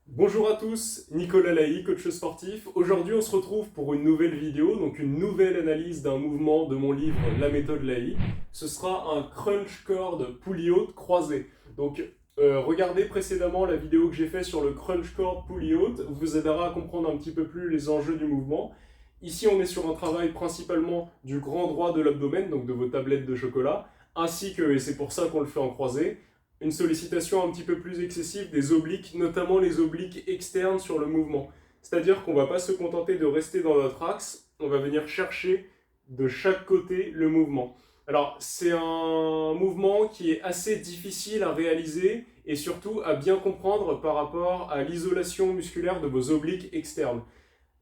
Bonjour à tous, Nicolas Laï, coach sportif. Aujourd'hui, on se retrouve pour une nouvelle vidéo, donc une nouvelle analyse d'un mouvement de mon livre La méthode Laï. Ce sera un crunch cord pulley haute croisé. Donc, regardez précédemment la vidéo que j'ai faite sur le crunch cord pulley haute, vous aidera à comprendre un petit peu plus les enjeux du mouvement. Ici, on est sur un travail principalement du grand droit de l'abdomen, donc de vos tablettes de chocolat, ainsi que, et c'est pour ça qu'on le fait en croisé, une sollicitation un petit peu plus excessive des obliques, notamment les obliques externes sur le mouvement. C'est-à-dire qu'on ne va pas se contenter de rester dans notre axe, on va venir chercher de chaque côté le mouvement. Alors, c'est un mouvement qui est assez difficile à réaliser et surtout à bien comprendre par rapport à l'isolation musculaire de vos obliques externes.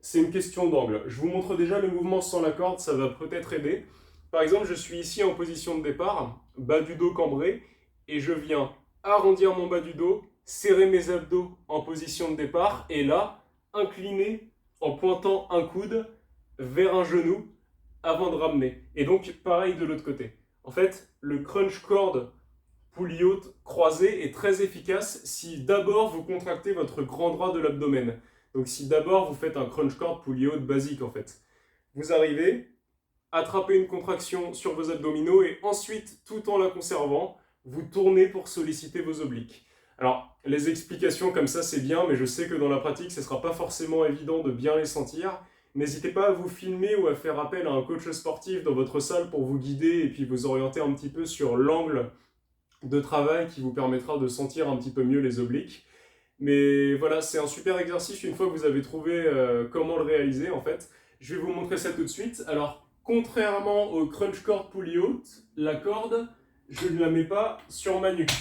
C'est une question d'angle. Je vous montre déjà le mouvement sans la corde, ça va peut-être aider. Par exemple, je suis ici en position de départ, bas du dos cambré, et je viens arrondir mon bas du dos, serrer mes abdos en position de départ, et là, incliner en pointant un coude vers un genou avant de ramener. Et donc, pareil de l'autre côté. En fait, le crunch cord pulley haute croisé est très efficace si d'abord vous contractez votre grand droit de l'abdomen. Donc si d'abord vous faites un crunch cord pulley haute basique en fait. Vous arrivez, attrapez une contraction sur vos abdominaux et ensuite, tout en la conservant, vous tournez pour solliciter vos obliques. Alors, les explications comme ça, c'est bien, mais je sais que dans la pratique, ce ne sera pas forcément évident de bien les sentir. N'hésitez pas à vous filmer ou à faire appel à un coach sportif dans votre salle pour vous guider et puis vous orienter un petit peu sur l'angle de travail qui vous permettra de sentir un petit peu mieux les obliques. Mais voilà, c'est un super exercice une fois que vous avez trouvé comment le réaliser en fait. Je vais vous montrer ça tout de suite. Alors, contrairement au crunch cord pulley haute, la corde, je ne la mets pas sur ma nuque.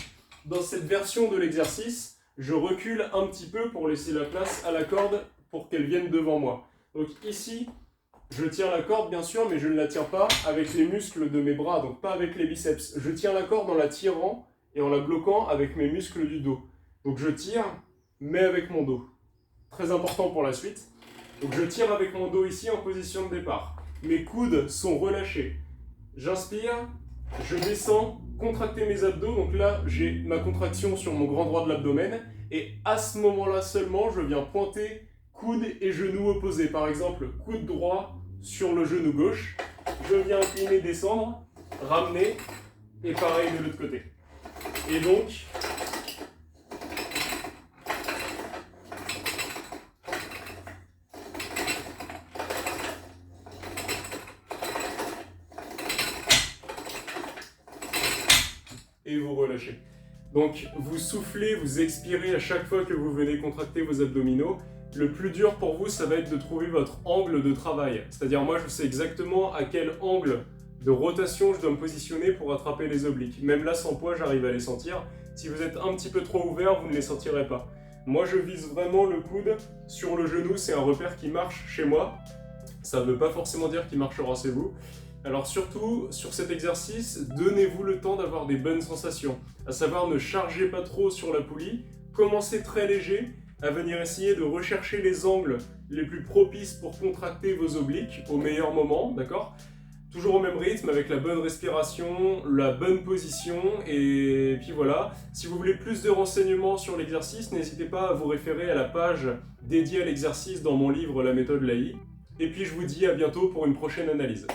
Dans cette version de l'exercice, je recule un petit peu pour laisser la place à la corde pour qu'elle vienne devant moi. Donc ici, je tiens la corde bien sûr, mais je ne la tiens pas avec les muscles de mes bras, donc pas avec les biceps. Je tiens la corde en la tirant et en la bloquant avec mes muscles du dos. Donc je tire, mais avec mon dos. Très important pour la suite. Donc je tire avec mon dos ici en position de départ. Mes coudes sont relâchés. J'inspire, je descends, contracter mes abdos. Donc là, j'ai ma contraction sur mon grand droit de l'abdomen. Et à ce moment-là seulement, je viens pointer coude et genou opposés. Par exemple, coude droit sur le genou gauche. Je viens incliner, descendre, ramener. Et pareil de l'autre côté. Et donc, et vous relâchez. Donc vous soufflez, vous expirez à chaque fois que vous venez contracter vos abdominaux. Le plus dur pour vous, ça va être de trouver votre angle de travail. C'est-à-dire moi, je sais exactement à quel angle de rotation je dois me positionner pour attraper les obliques. Même là, sans poids, j'arrive à les sentir. Si vous êtes un petit peu trop ouvert, vous ne les sentirez pas. Moi, je vise vraiment le coude sur le genou. C'est un repère qui marche chez moi. Ça ne veut pas forcément dire qu'il marchera chez vous. Alors surtout, sur cet exercice, donnez-vous le temps d'avoir des bonnes sensations. À savoir, ne chargez pas trop sur la poulie, commencez très léger, à venir essayer de rechercher les angles les plus propices pour contracter vos obliques au meilleur moment, d'accord ? Toujours au même rythme, avec la bonne respiration, la bonne position, et puis voilà. Si vous voulez plus de renseignements sur l'exercice, n'hésitez pas à vous référer à la page dédiée à l'exercice dans mon livre La méthode Laï. Et puis je vous dis à bientôt pour une prochaine analyse.